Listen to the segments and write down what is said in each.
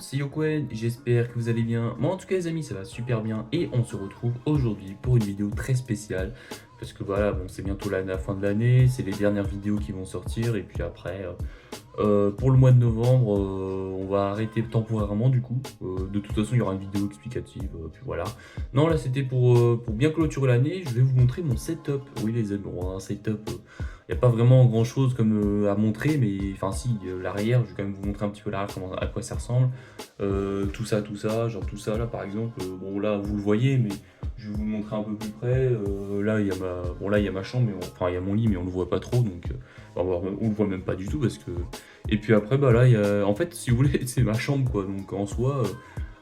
c'est Yokwen, j'espère que vous allez bien. Moi en tout cas les amis ça va super bien et on se retrouve aujourd'hui pour une vidéo très spéciale. Parce que voilà, bon c'est bientôt la fin de l'année, c'est les dernières vidéos qui vont sortir et puis après pour le mois de novembre on va arrêter temporairement du coup. De toute façon il y aura une vidéo explicative, puis voilà. Non là c'était pour bien clôturer l'année, je vais vous montrer mon setup. Oui les amis, bon, un setup... il n'y a pas vraiment grand chose comme à montrer, mais enfin si, l'arrière, je vais quand même vous montrer un petit peu l'arrière, à quoi ça ressemble. Tout ça, genre tout ça là par exemple, bon là vous le voyez, mais je vais vous montrer un peu plus près. Là il y a ma chambre, mais enfin il y a mon lit, mais on le voit pas trop, donc on le voit même pas du tout parce que. Et puis après bah là il y a, en fait si vous voulez c'est ma chambre quoi, donc en soi.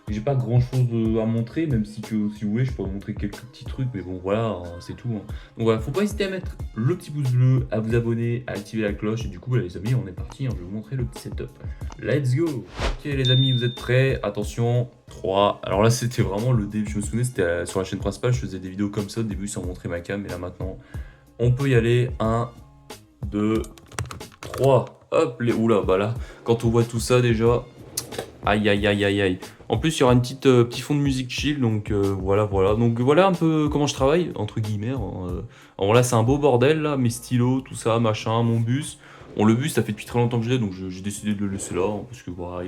J'ai pas grand chose à montrer, même si vous voulez, je pourrais vous montrer quelques petits trucs, mais bon, voilà, hein, c'est tout. Hein. Donc voilà, faut pas hésiter à mettre le petit pouce bleu, à vous abonner, à activer la cloche, et du coup, bah, les amis, on est parti, hein, je vais vous montrer le petit setup. Let's go! Ok, les amis, vous êtes prêts? Attention, 3. Alors là, c'était vraiment le début, je me souvenais, c'était sur la chaîne principale, je faisais des vidéos comme ça au début sans montrer ma cam, mais là maintenant, on peut y aller. 1, 2, 3. Hop, oula, bah là, quand on voit tout ça déjà. Aïe aïe aïe aïe aïe. En plus, il y aura une petit fond de musique chill, donc voilà, voilà. Donc voilà un peu comment je travaille, entre guillemets. Hein. Alors là, c'est un beau bordel, là, mes stylos, tout ça, machin, mon bus. Bon, le bus, ça fait depuis très longtemps que je l'ai, donc j'ai décidé de le laisser là, hein, parce que voilà,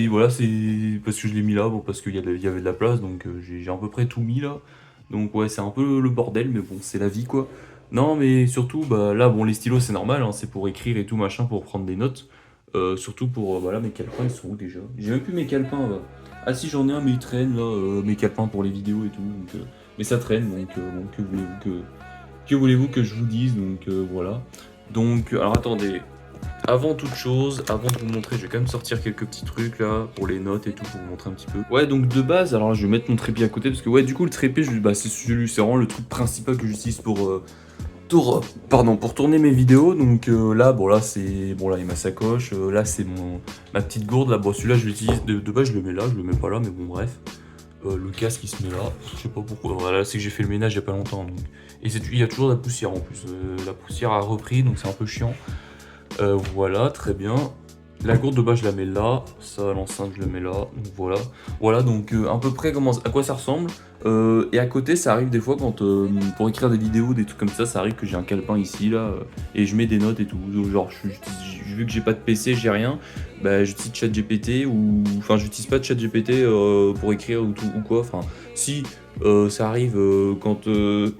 voilà, c'est parce que je l'ai mis là, bon, parce qu'il y avait de la place, donc j'ai à peu près tout mis là. Donc ouais, c'est un peu le bordel, mais bon, c'est la vie, quoi. Non, mais surtout, bah là, bon, les stylos, c'est normal, hein, c'est pour écrire et tout, machin, pour prendre des notes. Surtout pour, voilà, mes calepins, ils sont où déjà? J'ai même plus mes calepins, là. Ah si, j'en ai un, mais ils traînent, là, mes calepins pour les vidéos et tout. Donc, mais ça traîne, donc bon, que voulez-vous que je vous dise? Donc voilà. Donc, alors attendez. Avant toute chose, avant de vous montrer, je vais quand même sortir quelques petits trucs là pour les notes et tout pour vous montrer un petit peu. Ouais, donc de base, alors là, je vais mettre mon trépied à côté parce que ouais, du coup le trépied, bah, c'est vraiment le truc principal que j'utilise pour tourner mes vidéos. Donc là, bon là c'est bon là il y a ma sacoche, là c'est ma petite gourde là. Bon celui-là je l'utilise de base, je le mets là, je le mets pas là, mais bon bref. Le casque il se met là, je sais pas pourquoi. Voilà, c'est que j'ai fait le ménage il y a pas longtemps. Donc. Et il y a toujours de la poussière en plus. La poussière a repris, donc c'est un peu chiant. Voilà, très bien. La gourde de base, je la mets là. Ça, l'enceinte, je le mets là. Donc voilà. Voilà, donc à peu près à quoi ça ressemble. Et à côté, ça arrive des fois quand pour écrire des vidéos, des trucs comme ça arrive que j'ai un calepin ici, là, et je mets des notes et tout. Donc, genre, vu que j'ai pas de PC, j'ai rien, bah, j'utilise ChatGPT ou. Enfin, j'utilise pas ChatGPT pour écrire ou quoi. Enfin, si. Ça arrive quand j'ai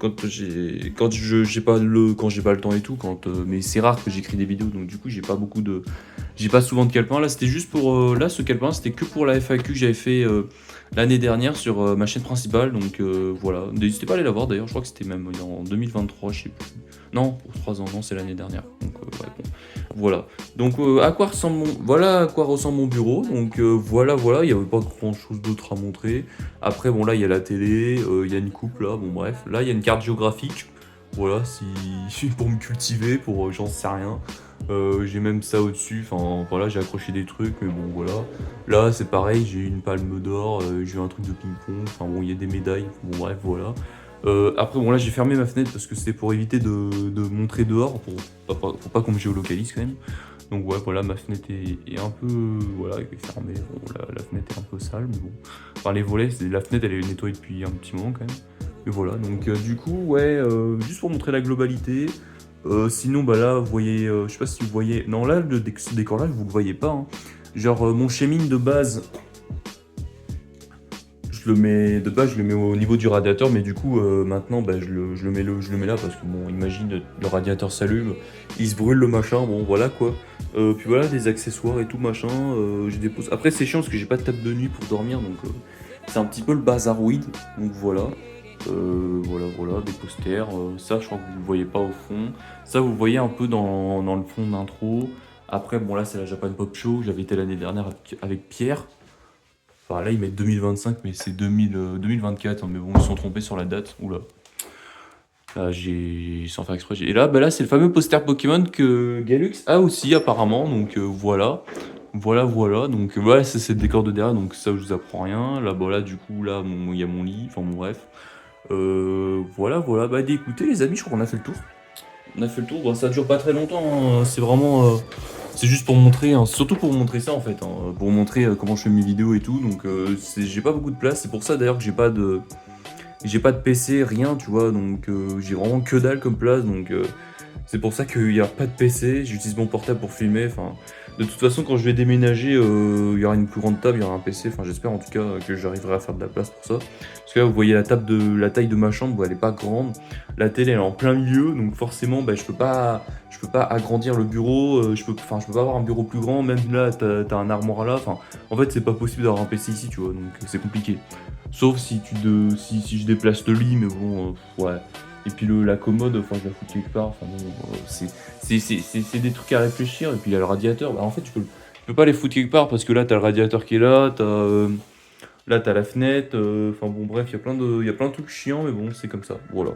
pas le temps et tout, mais c'est rare que j'écris des vidéos, donc du coup j'ai pas souvent de calepin. Là c'était juste pour là ce calepin c'était que pour la FAQ que j'avais fait l'année dernière sur ma chaîne principale, donc voilà. N'hésitez pas à aller la voir d'ailleurs, je crois que c'était même en 2023, je sais plus. Non, pour 3 ans, non, c'est l'année dernière. Donc ouais, bon. Voilà. Donc voilà à quoi ressemble mon bureau. Donc voilà, il n'y avait pas grand chose d'autre à montrer. Après, bon, là, il y a la télé, il y a une coupe, là, bon, bref. Là, il y a une carte géographique. Voilà, si pour me cultiver, pour j'en sais rien. J'ai même ça au-dessus, enfin, voilà, j'ai accroché des trucs, mais bon, voilà. Là, c'est pareil, j'ai une palme d'or, j'ai eu un truc de ping-pong, enfin, bon, il y a des médailles, bon, bref, voilà. Après, bon, là, j'ai fermé ma fenêtre parce que c'était pour éviter de montrer dehors, pour pas qu'on me géolocalise quand même. Donc ouais, voilà, ma fenêtre est un peu, voilà, elle est fermée. Bon, la fenêtre est un peu sale, mais bon. Enfin, les volets, la fenêtre, elle est nettoyée depuis un petit moment quand même. Et voilà, donc du coup, ouais, juste pour montrer la globalité. Sinon, bah là, vous voyez, je sais pas si vous voyez. Non, là, ce décor-là, vous le voyez pas. Hein. Genre, mon Shemine de base, je le mets au niveau du radiateur, mais du coup, maintenant, bah, je le mets là parce que, bon, imagine, le radiateur s'allume, il se brûle le machin, bon, voilà quoi. Puis voilà, des accessoires et tout machin, je dépose. Après, c'est chiant parce que j'ai pas de table de nuit pour dormir, donc c'est un petit peu le bazaroïde, donc voilà. Voilà, des posters. Ça, je crois que vous le voyez pas au fond. Ça, vous le voyez un peu dans le fond d'intro. Après, bon, là, c'est la Japan Pop Show. J'avais été l'année dernière avec Pierre. Enfin, là, ils mettent 2025, mais c'est 2024. Hein, mais bon, ils se sont trompés sur la date. Oula. Là, sans faire exprès. Et là, bah là, c'est le fameux poster Pokémon que Galux a aussi, apparemment. Donc, voilà. Voilà. Donc, voilà, c'est le décor de derrière. Donc, ça, je vous apprends rien. Là, bah, là, du coup, là, il y a mon lit. Enfin, bon, bref. Voilà. Bah, écoutez, les amis, je crois qu'on a fait le tour. On a fait le tour. Bon, ça dure pas très longtemps. Hein. C'est vraiment. C'est juste pour montrer, hein, surtout pour montrer ça en fait, hein, pour montrer comment je fais mes vidéos et tout. Donc j'ai pas beaucoup de place. C'est pour ça d'ailleurs que j'ai pas de PC, rien, tu vois. Donc j'ai vraiment que dalle comme place. Donc c'est pour ça qu'il n'y a pas de PC. J'utilise mon portable pour filmer. Enfin, de toute façon, quand je vais déménager, il y aura une plus grande table, il y aura un PC. Enfin, j'espère en tout cas que j'arriverai à faire de la place pour ça. Parce que là, vous voyez la taille de ma chambre, elle est pas grande. La télé, elle est en plein milieu, donc forcément, bah, je peux pas agrandir le bureau. Je peux pas avoir un bureau plus grand. Même là, t'as un armoire là. Enfin, en fait, c'est pas possible d'avoir un PC ici, tu vois. Donc c'est compliqué. Sauf si je déplace le lit, mais bon, ouais. Et puis la commode, enfin, je la fous quelque part. Enfin, bon, c'est des trucs à réfléchir. Et puis il y a le radiateur. Bah, en fait, tu peux pas les foutre quelque part parce que là, t'as le radiateur qui est là, là, t'as la fenêtre. Enfin, bon, bref, il y a plein de trucs chiants, mais bon, c'est comme ça. Voilà.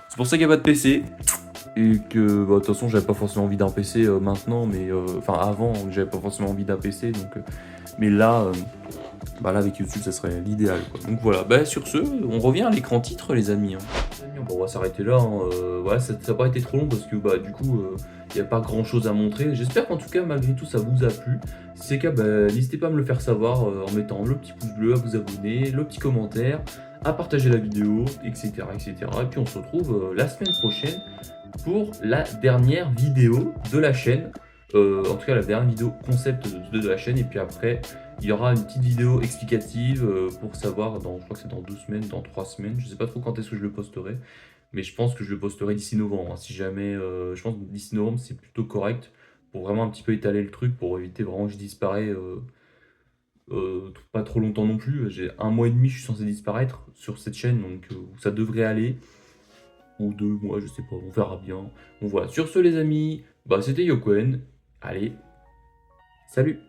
C'est pour ça qu'il n'y a pas de PC. Et que, bah, de toute façon, j'avais pas forcément envie d'un PC maintenant, mais enfin, avant, j'avais pas forcément envie d'un PC. Donc, mais là. Bah là avec YouTube ça serait l'idéal quoi. Donc voilà, bah sur ce, on revient à l'écran titre les amis, hein. Bon, on va s'arrêter là, hein. Ouais, ça n'a pas été trop long parce que bah du coup il n'y a pas grand chose à montrer. J'espère qu'en tout cas malgré tout ça vous a plu. Si c'est le cas, bah, n'hésitez pas à me le faire savoir en mettant le petit pouce bleu, à vous abonner, le petit commentaire, à partager la vidéo, etc. etc. Et puis on se retrouve la semaine prochaine pour la dernière vidéo de la chaîne. En tout cas la dernière vidéo concept de la chaîne. Et puis après il y aura une petite vidéo explicative pour savoir, je crois que c'est dans 2 semaines, dans 3 semaines, je sais pas trop quand est-ce que je le posterai, mais je pense que je le posterai d'ici novembre, hein. Si jamais, je pense que d'ici novembre c'est plutôt correct, pour vraiment un petit peu étaler le truc, pour éviter vraiment que je disparais pas trop longtemps non plus. J'ai 1 mois et demi, je suis censé disparaître sur cette chaîne, donc ça devrait aller, ou 2 mois, je sais pas, on verra bien. Bon voilà, sur ce les amis, bah c'était Yokoen, allez, salut!